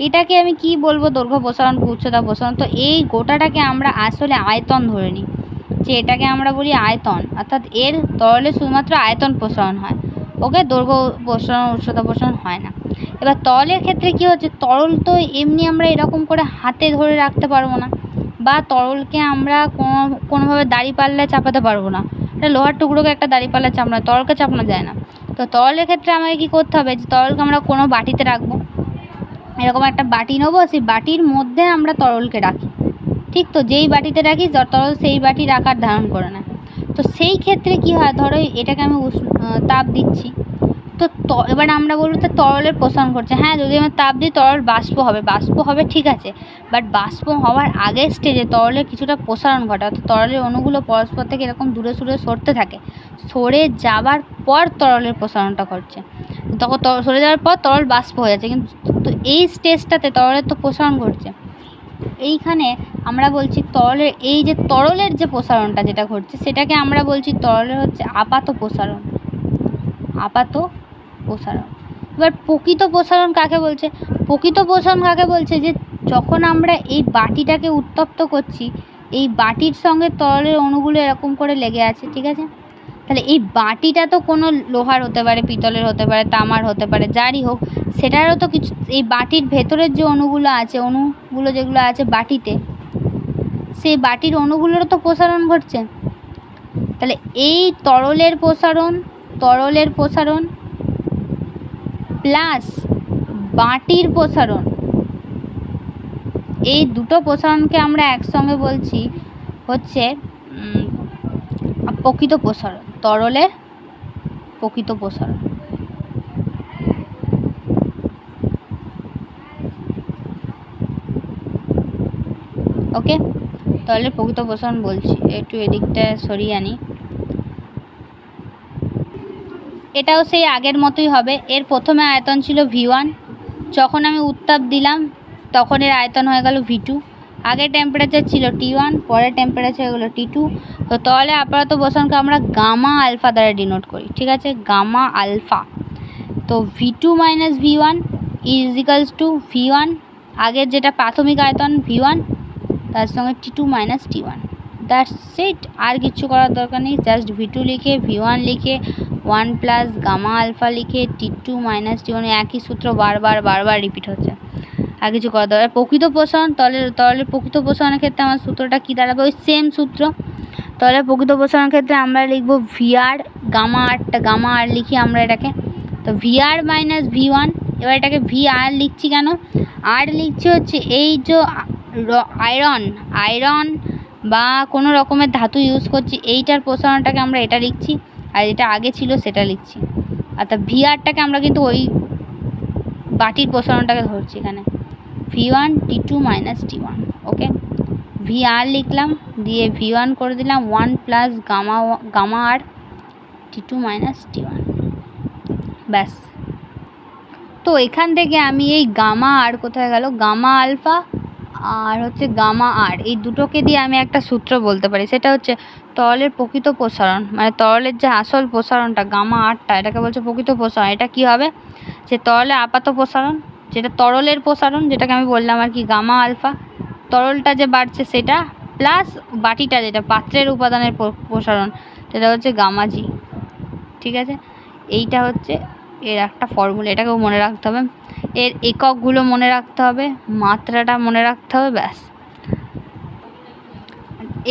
Speaker 1: এটাকে আমি কি বলবো, দৈর্ঘ্য প্রসারণ, উচ্চতা প্রসারণ। তো এই গোটাটাকে আমরা আসলে আয়তন ধরে নিই, যে এটাকে আমরা বলি আয়তন, অর্থাৎ এর তরলে শুধুমাত্র আয়তন প্রসারণ হয়, ওকে, দৈর্ঘ্য প্রসারণ, উচ্চতা প্রসারণ হয় না। এবার তরলের ক্ষেত্রে কি হচ্ছে, তরল তো এমনি আমরা এরকম করে হাতে ধরে রাখতে পারবো না, বা তরলকে আমরা কোনোভাবে দাঁড়িপাল্লায় চাপাতে পারবো না। এটা লোহার টুকরোকে একটা দাঁড়িপাল্লায় চাপানো, তরলকে চাপানো যায় না। তো তরলের ক্ষেত্রে আমাকে কী করতে হবে, যে তরলকে আমরা কোনো বাটিতে রাখবো, এরকম একটা বাটি নেবো, সেই বাটির মধ্যে আমরা তরলকে রাখি, ঠিক তো, যেই বাটিতে রাখি তরল সেই বাটির আকার ধারণ করে নেয়। তো সেই ক্ষেত্রে কি হয়, ধরো এটাকে আমি তাপ দিচ্ছি, তো এবার আমরা বলবো তো তরলের প্রসারণ করছে। হ্যাঁ, যদি আমি তাপ দিই তরল বাষ্প হবে, ঠিক আছে, বাট বাষ্প হওয়ার আগের স্টেজে তরলের কিছুটা প্রসারণ ঘটে, অর্থাৎ তরলের অণুগুলো পরস্পর থেকে এরকম দূরে সরতে থাকে, সরে যাওয়ার পর তরলের প্রসারণটা ঘটছে, তখন সরে যাওয়ার পর তরল বাষ্প হয়ে যাচ্ছে, কিন্তু তো এই স্টেজটাতে তরলের তো প্রসারণ ঘটছে। এইখানে আমরা বলছি তরলের, এই যে তরলের যে প্রসারণটা যেটা ঘটছে সেটাকে আমরা বলছি তরলের হচ্ছে আপাত প্রসারণ। এবার প্রকৃত প্রসারণ কাকে বলছে, যে যখন আমরা এই বাটিটাকে উত্তপ্ত করছি, এই বাটির সঙ্গে তরলের অণুগুলো এরকম করে লেগে আছে, ঠিক আছে, তাহলে এই বাটিটা তো কোনো লোহার হতে পারে, পিতলের হতে পারে, তামার হতে পারে, যারই হোক, সেটারও তো কিছু, এই বাটির ভেতরের যে অণুগুলো যেগুলো আছে বাটিতে, সেই বাটির অণুগুলোরও তো প্রসারণ ঘটছে। তাহলে এই তরলের প্রসারণ প্লাস বাটির প্রসারণ, এই দুটো প্রসারণকে আমরা একসঙ্গে বলছি হচ্ছে প্রকৃত প্রসারণ, তরলের প্রকৃত প্রসারণ। ওকে, তরলের প্রকৃত প্রসারণ বলছি, একটু এদিকটা সরিয়ে আনি। এটাও সেই আগের মতোই হবে। এর প্রথমে আয়তন ছিল V1, যখন আমি উত্তাপ দিলাম তখন এর আয়তন হয়ে গেল V2। আগের টেম্পারেচার ছিল T1, পরের টেম্পারেচার হয়ে গেলো T2। তো তাহলে আপাতত প্রসারণকে আমরা গামা আলফা দ্বারা ডিনোট করি, ঠিক আছে, গামা আলফা। তো V2 - V1 = V1, আগের যেটা প্রাথমিক আয়তন V1, তার সঙ্গে T2 - T1, দ্যাটস ইট। আর কিছু করার দরকার নেই, জাস্ট V2 লিখে V1 লিখে 1 + গামা আলফা লিখে T2 - T1, একই সূত্র বারবার রিপিট হচ্ছে, আর কিছু করার দরকার। প্রকৃত প্রসারণ, তরলের প্রকৃত প্রসারণের ক্ষেত্রে আমার সূত্রটা কী দাঁড়াবে, ওই সেম সূত্র। তরলের প্রকৃত প্রসারণের ক্ষেত্রে আমরা লিখব VR, গামা আর লিখি আমরা এটাকে, তো VR - V1। এবার এটাকে VR লিখছি কেন, আর লিখছি হচ্ছে এই যে আয়রন বা কোনো রকমের ধাতু ইউজ করছি, এইটার প্রসারণটাকে আমরা এটা লিখছি, আর যেটা আগে ছিল সেটা লিখছি, অর্থাৎ VRটাকে আমরা কিন্তু ওই বাটির প্রসারণটাকে ধরছি এখানে, V1 T2 - T1। ওকে, VR লিখলাম, দিয়ে V1 করে দিলাম 1 + গামা আর T2 - T1, ব্যাস। তো এখান থেকে আমি এই গামা আর কোথায় গেল, গামা আলফা আর হচ্ছে গামা আর, এই দুটোকে দিয়ে আমি একটা সূত্র বলতে পারি, সেটা হচ্ছে তরলের প্রকৃত প্রসারণ, মানে তরলের যে আসল প্রসারণটা গামা আরটা, এটাকে বলছে প্রকৃত প্রসারণ। এটা কি হবে, যে তরলের আপাত প্রসারণ, যেটা তরলের প্রসারণ, যেটাকে আমি বললাম আর কি গামা আলফা, তরলটা যে বাড়ছে সেটা, প্লাস বাটিটা যেটা পাত্রের উপাদানের প্রসারণ, সেটা হচ্ছে গামা জি, ঠিক আছে। এইটা হচ্ছে এর একটা ফর্মুলা, এটাকেও মনে রাখতে হবে, এর এককগুলো মনে রাখতে হবে, মাত্রাটা মনে রাখতে হবে, ব্যাস।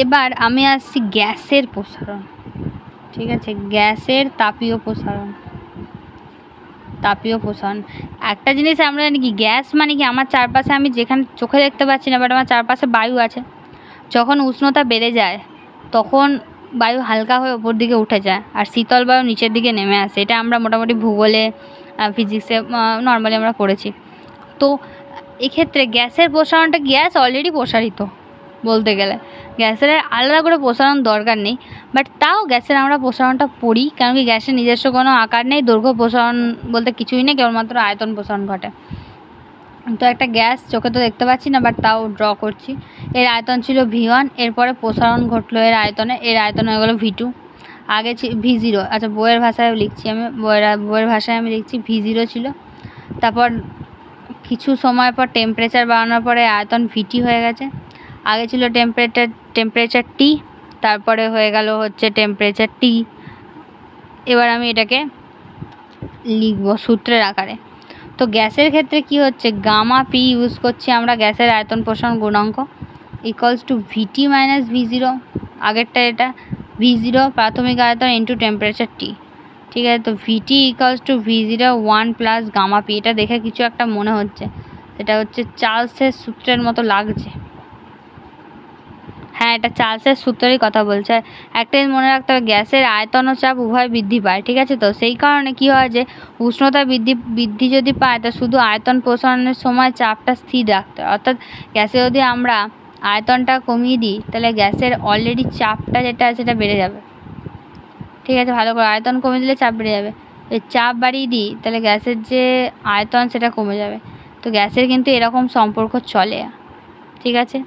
Speaker 1: এবার আমি আসছি গ্যাসের প্রসারণ, ঠিক আছে, গ্যাসের তাপীয় প্রসারণ। একটা জিনিস আমরা জানি কি, গ্যাস মানে কি, আমার চারপাশে আমি যেখানে চোখে দেখতে পাচ্ছি না বাট আমার চারপাশে বায়ু আছে, যখন উষ্ণতা বেড়ে যায় তখন বায়ু হালকা হয়ে ওপর দিকে উঠে যায় আর শীতল বায়ু নিচের দিকে নেমে আসে। এটা আমরা মোটামুটি ভূগোলে, ফিজিক্সে নর্মালি আমরা পড়েছি। তো এক্ষেত্রে গ্যাসের প্রসারণটা, গ্যাস অলরেডি প্রসারিত বলতে গেলে, গ্যাসের আলাদা করে প্রসারণ দরকার নেই, বাট তাও গ্যাসের আমরা প্রসারণটা পড়ি, কারণ কি গ্যাসের নিজস্ব কোনো আকার নেই, দৈর্ঘ্য প্রসারণ বলতে কিছুই নেই, কেবলমাত্র আয়তন প্রসারণ ঘটে। তো একটা গ্যাস চোখে তো দেখতে পাচ্ছি না বাট তাও ড্র করছি। এর আয়তন ছিল V1, এরপরে প্রসারণ ঘটলো এর আয়তনে, এর আয়তন হয়ে গেলো V2, আগে V0, আচ্ছা বইয়ের ভাষায় লিখছি আমি, বইয়ের ভাষায় আমি লিখছি V0 ছিল। তারপর কিছু সময় পর টেম্পারেচার বাড়ানোর পরে আয়তন VT হয়ে গেছে। আগে ছিল টেম্পারেচার T, তারপরে হয়ে গেল হচ্ছে টেম্পারেচার T। এবার আমি এটাকে লিখবো সূত্রের আকারে। তো গ্যাসের ক্ষেত্রে কি হচ্ছে, গামা পি ইউজ করছি আমরা, গ্যাসের আয়তন প্রসারণ গুণাঙ্ক equals to VT minus V0, আগেরটা এটা V0 প্রাথমিক আয়তন ইন্টু টেম্পারেচার T, ঠিক আছে। তো VT equals to V0 1 plus gamma P. এটা দেখে কিছু একটা মনে হচ্ছে, এটা হচ্ছে চার্লসের সূত্রের মতো লাগছে। হ্যাঁ, এটা চার্লসের সূত্রেরই কথা বলছে। একটা মনে রাখতে হবে, গ্যাসের আয়তন ও চাপ উভয় বৃদ্ধি পায়, ঠিক আছে। তো সেই কারণে কি হয় যে উষ্ণতা বৃদ্ধি যদি পায় তো শুধু আয়তন প্রসারণের সময় চাপটা স্থির রাখতে হয়, অর্থাৎ গ্যাসে যদি আমরা আয়তনটা কমিয়ে দিই তাহলে গ্যাসের অলরেডি চাপটা যেটা আছে সেটা বেড়ে যাবে, ঠিক আছে। ভালো করে আয়তন কমিয়ে দিলে চাপ বেড়ে যাবে, চাপ বাড়িয়ে দিই তাহলে গ্যাসের যে আয়তন সেটা কমে যাবে। তো গ্যাসের কিন্তু এরকম সম্পর্ক চলে, ঠিক আছে।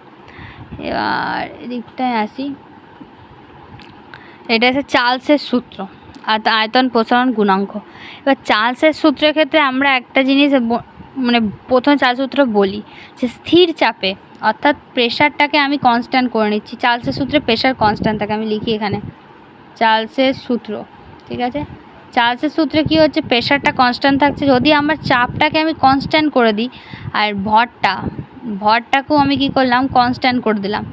Speaker 1: এবার এদিকটায় আসি, এটা হচ্ছে চার্লসের সূত্র আর আয়তন প্রসারণ গুণাঙ্ক। এবার চার্লসের সূত্রের ক্ষেত্রে আমরা একটা জিনিস মানে প্রথমে চার্লস সূত্র বলি যে স্থির চাপে, অর্থাৎ প্রেশারটাকে আমি কনস্ট্যান্ট করে নিচ্ছি। চার্লসের সূত্রে প্রেশার কনস্ট্যান্ট থাকে, আমি লিখি এখানে চার্লসের সূত্র, ঠিক আছে। চার্লসের সূত্রে কি হচ্ছে, প্রেশারটা কনস্ট্যান্ট থাকছে, যদি আমার চাপটাকে আমি কনস্ট্যান্ট করে দিই আর ভরটাকেও আমি কি করলাম, কনস্ট্যান্ট করে দিলাম,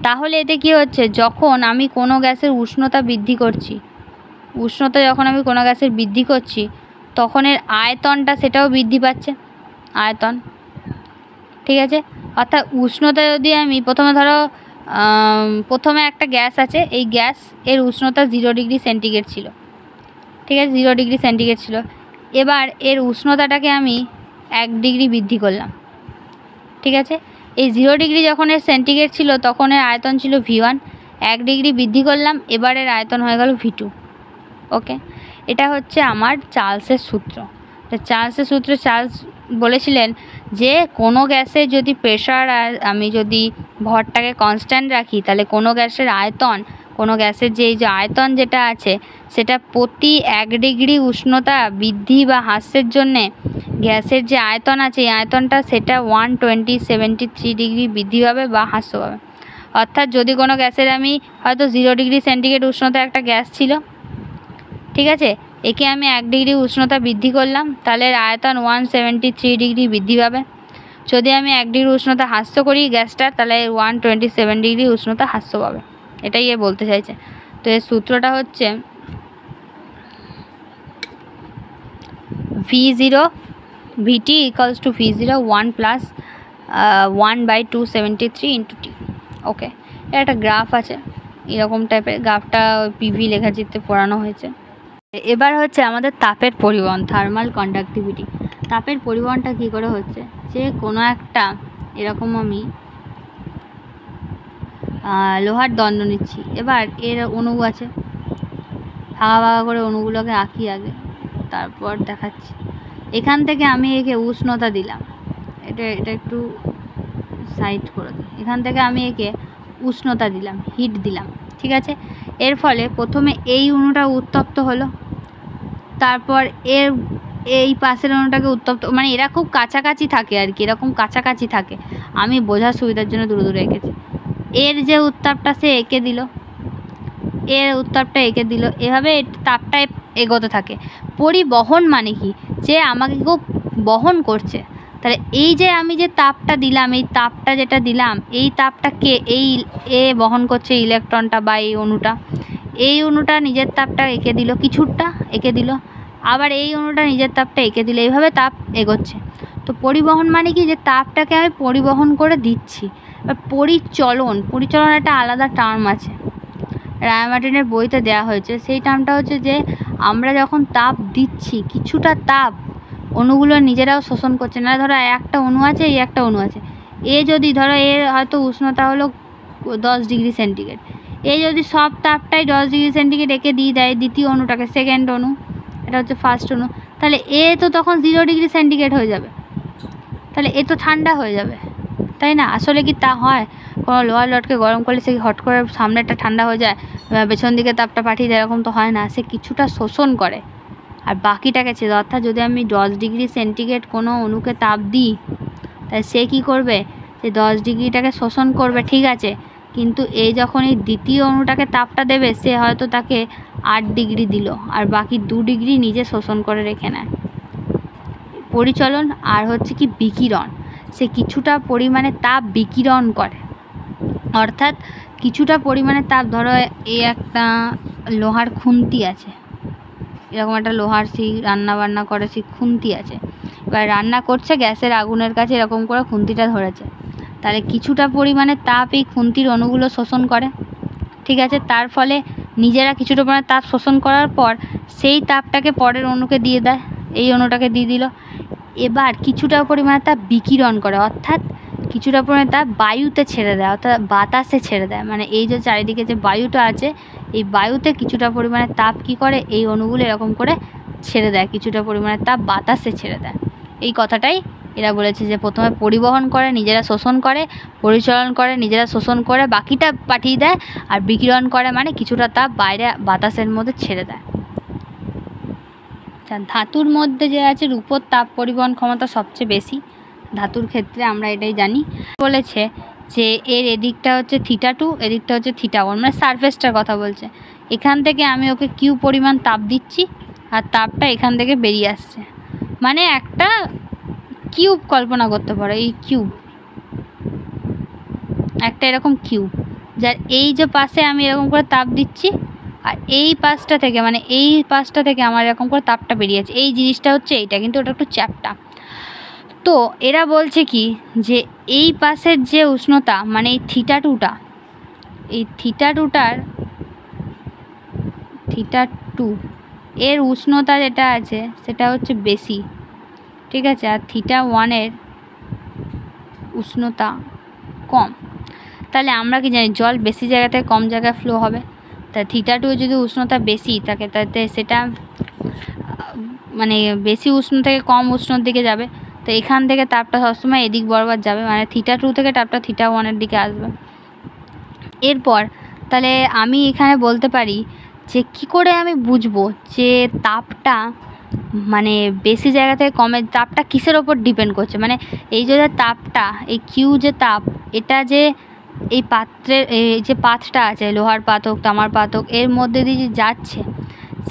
Speaker 1: তাহলে এতে কি হচ্ছে, যখন আমি কোনো গ্যাসের উষ্ণতা বৃদ্ধি করছি, যখন আমি কোনো গ্যাসের বৃদ্ধি করছি তখন এর আয়তনটা সেটাও বৃদ্ধি পাচ্ছে, আয়তন, ঠিক আছে। অর্থাৎ উষ্ণতা যদি আমি প্রথমে একটা গ্যাস আছে, এই গ্যাস এর উষ্ণতা 0 ডিগ্রি সেন্টিগ্রেড ছিল, ঠিক আছে, 0 ডিগ্রি সেন্টিগ্রেড ছিল। এবার এর উষ্ণতাটাকে আমি 1 ডিগ্রি বৃদ্ধি করলাম, ঠিক আছে। এই 0 ডিগ্রি যখন এর সেন্টিগ্রেড ছিল তখন এর আয়তন ছিল V1, 1 ডিগ্রি বৃদ্ধি করলাম, এবার এর আয়তন হয়ে গেল V2, ওকে। এটা হচ্ছে আমার চার্লসের সূত্র। চার্লসের সূত্রে চার্লস বলেছিলেন যে কোনো গ্যাসের যদি প্রেশার আর আমি যদি ভরটাকে কনস্ট্যান্ট রাখি তাহলে কোনো গ্যাসের যে আয়তন যেটা আছে সেটা প্রতি 1 ডিগ্রি উষ্ণতা বৃদ্ধি বা হ্রাসের জন্যে গ্যাসের যে আয়তন আছে এই আয়তনটা সেটা 173 ডিগ্রি বৃদ্ধি পাবে বা হ্রাস পাবে। অর্থাৎ যদি কোনো গ্যাসের আমি হয়তো 0 ডিগ্রি সেন্টিগ্রেড উষ্ণতা একটা গ্যাস ছিল, ঠিক আছে, একে আমি 1 ডিগ্রি উষ্ণতা বৃদ্ধি করলাম তাহলে আয়তন 173 ডিগ্রি বৃদ্ধি পাবে। যদি আমি 1 ডিগ্রি উষ্ণতা হ্রাস করি গ্যাসটার তাহলে 127 ডিগ্রি উষ্ণতা হ্রাস পাবে, এটাই এ বলতে চাইছে। তো এর সূত্রটা হচ্ছে VT equals to V0 1 plus 1/273 into T, ওকে। এটা একটা গ্রাফ আছে, এরকম টাইপের গ্রাফটা PV লেখাচিত্রে পড়ানো হয়েছে। এবার হচ্ছে আমাদের তাপের পরিবহন, থার্মাল কন্ডাক্টিভিটি। তাপের পরিবহনটা কী করে হচ্ছে, যে কোনো একটা এরকম আমি লোহার দণ্ড নিচ্ছি, এবার এর অণু আছে, ভাগা করে অণুগুলোকে আঁকি আগে, তারপর দেখাচ্ছি। এখান থেকে আমি একে উষ্ণতা দিলাম, এটা একটু সাইড করে দিই, এখান থেকে আমি একে উষ্ণতা দিলাম, হিট দিলাম, ঠিক আছে। এর ফলে প্রথমে এই অণুটা উত্তপ্ত হলো, তারপর এই পাশের অণুটাকে উত্তপ্ত, মানে এরা খুব কাছাকাছি থাকে আর কি, এরকম কাছাকাছি থাকে, আমি বোঝার সুবিধার জন্য দূরে দূরে এঁকেছি। এর যে উত্তাপটা সে এঁকে দিল, এভাবে তাপটা এগোতে থাকে। পরিবহন মানে কি, যে আমাকে কেউ বহন করছে। তাহলে এই যে আমি যে তাপটা দিলাম, এই তাপটা যেটা দিলাম, এই তাপটাকে এই এ বহন করছে, ইলেকট্রনটা বা এই অণুটা। এই অণুটা নিজের তাপটা এঁকে দিল, কিছুটা এঁকে দিল, আবার এই অণুটা নিজের তাপটা এঁকে দিল, এইভাবে তাপ এগোচ্ছে। তো পরিবহন মানে কি, যে তাপটাকে আমি পরিবহন করে দিচ্ছি। এবার পরিচলন একটা আলাদা টার্ম আছে, রায়মার্টিনের বইতে দেওয়া হয়েছে। সেই টার্মটা হচ্ছে যে আমরা যখন তাপ দিচ্ছি, কিছুটা তাপ অণুগুলো নিজেরাও শোষণ করছে। না ধরো একটা অণু আছে, এই একটা অণু আছে, এ যদি ধরো এর হয়তো উষ্ণতা হলো 10 ডিগ্রি সেন্টিগ্রেড, এ যদি সব তাপটাই 10 ডিগ্রি সেন্টিগ্রেড একে দিয়ে দেয় দ্বিতীয় অণুটাকে, সেকেন্ড অণু, এটা হচ্ছে ফার্স্ট অণু, তাহলে এ তো তখন 0 ডিগ্রি সেন্টিগ্রেড হয়ে যাবে, তাহলে এ তো ঠান্ডা হয়ে যাবে, তাই না? আসলে কি তা হয়? কোনো লোহার রডকে গরম করলে সে কি হট করে সামনেটা ঠান্ডা হয়ে যায়, পেছন দিকে তাপটা পাঠিয়ে দেয়? এরকম তো হয় না, সে কিছুটা শোষণ করে আর বাকিটাকে ছেড়ে। অর্থাৎ যদি আমি 10 ডিগ্রি সেন্টিগ্রেড কোনো অণুকে তাপ দিই, তাই সে কী করবে, সে 10 ডিগ্রিটাকে শোষণ করবে, ঠিক আছে, কিন্তু এই যখন এই দ্বিতীয় অণুটাকে তাপটা দেবে, সে হয়তো তাকে 8 ডিগ্রি দিল আর বাকি 2 ডিগ্রি নিজে শোষণ করে রেখে নেয়। পরিচলন আর হচ্ছে কি বিকিরণ, সে কিছুটা পরিমাণে তাপ বিকিরণ করে। অর্থাৎ কিছুটা পরিমাণে তাপ, ধরো এই একটা লোহার খুন্তি আছে, এরকম একটা লোহার সেই রান্না বান্না করে সেই খুন্তি আছে, এবার রান্না করছে গ্যাসের আগুনের কাছে, এরকম করে খুন্তিটা ধরেছে, তাহলে কিছুটা পরিমাণে তাপ এই খুন্তির অণুগুলো শোষণ করে, ঠিক আছে। তার ফলে নিজেরা কিছুটা পরিমাণে তাপ শোষণ করার পর সেই তাপটাকে পরের অণুকে দিয়ে দেয়, এই অণুটাকে দিয়ে দিল। এবার কিছুটা পরিমাণে তাপ বিকিরণ করে, অর্থাৎ কিছুটা পরিমাণে তাপ বায়ুতে ছেড়ে দেয়, অর্থাৎ বাতাসে ছেড়ে দেয়। মানে এই যে চারিদিকে যে বায়ুটা আছে, এই বায়ুতে কিছুটা পরিমাণে তাপ কী করে, এই অণুগুলো এরকম করে ছেড়ে দেয়, কিছুটা পরিমাণে তাপ বাতাসে ছেড়ে দেয়। এই কথাটাই এরা বলেছে, যে প্রথমে পরিবহন করে, নিজেরা শোষণ করে, পরিচালন করে, নিজেরা শোষণ করে, বাকিটা পাঠিয়ে দেয়, আর বিকিরণ করে মানে কিছুটা তাপ বাইরে বাতাসের মধ্যে ছেড়ে দেয়। ধাতুর মধ্যে যে আছে, রূপোর তাপ পরিবহন ক্ষমতা সবচেয়ে বেশি ধাতুর ক্ষেত্রে, আমরা এটাই জানি। বলেছে যে এর এদিকটা হচ্ছে θ2, এদিকটা হচ্ছে θ1, মানে সারফেসটার কথা বলছে। এখান থেকে আমি ওকে কিউ পরিমাণ তাপ দিচ্ছি আর তাপটা এখান থেকে বেরিয়ে আসছে, মানে একটা কিউব কল্পনা করতে পারো, এই কিউব, একটা এরকম কিউব, যার এই যে পাশে আমি এরকম করে তাপ দিচ্ছি, আর এই পাশটা থেকে, মানে এই পাশটা থেকে আমার এরকম করে তাপটা বেরিয়েছে, এই জিনিসটা হচ্ছে এইটা, কিন্তু ওটা একটু চ্যাপ্টা। তো এরা বলছে কি, যে এই পাশের যে উষ্ণতা, মানে এই θ2টা, এই θ2 এর উষ্ণতা যেটা আছে সেটা হচ্ছে বেশি, ঠিক আছে, আর θ1 উষ্ণতা কম। তাহলে আমরা কি জানি, জল বেশি জায়গা থেকে কম জায়গায় ফ্লো হবে, তা θ2 যদি উষ্ণতা বেশি থাকে, তাতে সেটা মানে বেশি উষ্ণ থেকে কম উষ্ণর দিকে যাবে, তো এখান থেকে তাপটা সবসময় এদিক বরাবর যাবে, মানে θ2 থেকে তাপটা θ1 দিকে আসবে। এরপর তাহলে আমি এখানে বলতে পারি যে কি করে আমি বুঝবো যে তাপটা মানে বেশি জায়গা থেকে কমে, তাপটা কিসের ওপর ডিপেন্ড করছে, মানে এই যে তাপটা, এই কিউ যে তাপ, এটা যে এই পাত্রের এই যে পাতটা আছে, লোহার পাত হোক, তামার পাত হোক, এর মধ্যে দিয়ে যে যাচ্ছে,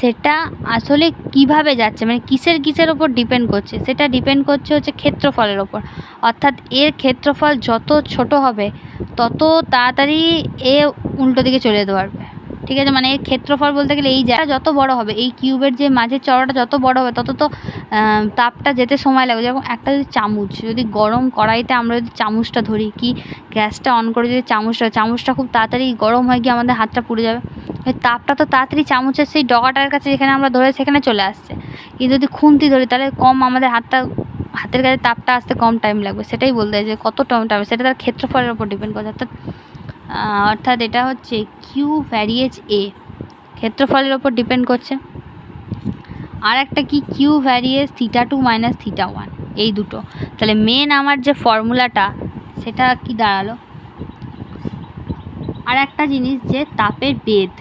Speaker 1: সেটা আসলে কিভাবে যাচ্ছে, মানে কিসের ওপর ডিপেন্ড করছে, সেটা ডিপেন্ড করছে হচ্ছে ক্ষেত্রফলের ওপর। অর্থাৎ এর ক্ষেত্রফল যত ছোট হবে, তত তাড়াতাড়ি এ উল্টো দিকে চলে যেতে পারবে, ঠিক আছে। মানে এর ক্ষেত্রফল বলতে গেলে এই জায়গা যত বড় হবে, এই কিউবের যে মাঝের চওড়াটা যত বড় হবে, তত তো তাপটা যেতে সময় লাগবে। যেরকম একটা যদি চামচ, যদি গরম কড়াইতে আমরা যদি চামচটা ধরি, কি গ্যাসটা অন করে যদি চামচটা খুব তাড়াতাড়ি গরম হয়ে গিয়ে আমাদের হাতটা পুড়ে যাবে, তাপটা তো তাড়াতাড়ি চামচের সেই ডগাটার কাছে যেখানে আমরা ধরে সেখানে চলে আসছে। কিন্তু যদি খুন্তি ধরি, তাহলে কম আমাদের হাতের কাছে তাপটা আসতে কম টাইম লাগবে। সেটাই বলতে হয় যে কত টাইম, সেটা তার ক্ষেত্রফলের উপর ডিপেন্ড করে। অর্থাৎ এটা হচ্ছে কিউ ভ্যারিয়েজ এ, ক্ষেত্রফলের ওপর ডিপেন্ড করছে। আর একটা কি, কিউ ভ্যারিয়েজ θ2 মাইনাস θ1, এই দুটো। তাহলে মেন আমার যে ফর্মুলাটা সেটা কি দাঁড়ালো। আর একটা জিনিস, যে তাপের বেদ,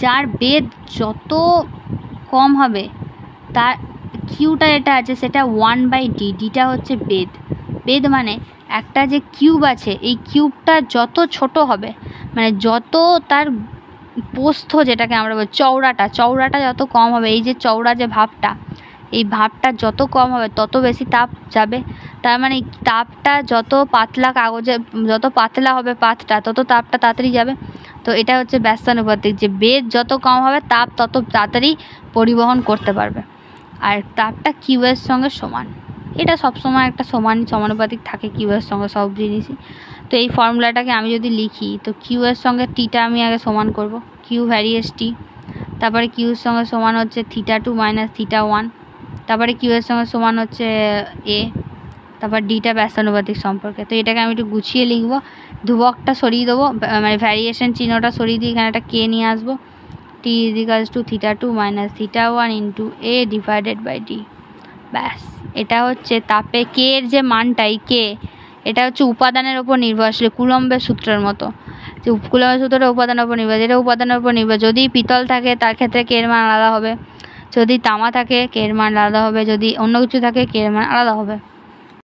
Speaker 1: যার বেদ যত কম হবে, তার কিউটা যেটা আছে সেটা 1/d, ডিটা হচ্ছে বেদ মানে একটা যে কিউব আছে, এই কিউবটা যত ছোট হবে, মানে যত তার প্রস্থ যেটাকে আমরা বলি চওড়াটা যত কম হবে, এই যে চওড়া যে ভাবটা, এই ভাবটা যত কম হবে তত বেশি তাপ যাবে। তার মানে তাপটা যত পাতলা কাগজে, যত পাতলা হবে পাতটা, তত তাপটা তাড়াতাড়ি যাবে। তো এটা হচ্ছে ব্যস্তানুপাতিক, যে বেগ যত কম হবে তাপ তত তাড়াতাড়ি পরিবহন করতে পারবে। আর তাপটা কিউ এর সঙ্গে সমান, এটা সবসময় একটা সমানুপাতিক থাকে কিউ এর সঙ্গে সব জিনিসই। তো এই ফর্মুলাটাকে আমি যদি লিখি, তো কিউ এর সঙ্গে টিটা আমি আগে সমান করব, কিউ ভ্যারিয়েস টি, তারপরে কিউর সঙ্গে সমান হচ্ছে θ2 মাইনাস θ1, তারপরে কিউ এর সঙ্গে সমান হচ্ছে এ, তারপর ডিটা ব্যস্তানুপাতিক সম্পর্কে। তো এটাকে আমি একটু গুছিয়ে লিখবো, ধ্রুবকটা সরিয়ে দেবো, মানে ভ্যারিয়েশন চিহ্নটা সরিয়ে দিয়ে এখানে একটা কে নিয়ে আসবো, T equals to θ2 minus θ1 into A divided by D. ব্যাস, এটা হচ্ছে তাপে কে এর যে মানটা, এই কে, এটা হচ্ছে উপাদানের ওপর নির্ভরশীল, কুলম্বের সূত্রের মতো, যে কুলম্বের সূত্রটা উপাদানের ওপর নির্ভর, যেটা উপাদানের ওপর নির্ভর। যদি পিতল থাকে তার ক্ষেত্রে কে এর মান আলাদা হবে, যদি তামা থাকে কে এর মান আলাদা হবে, যদি অন্য কিছু থাকে কে এর মান আলাদা হবে।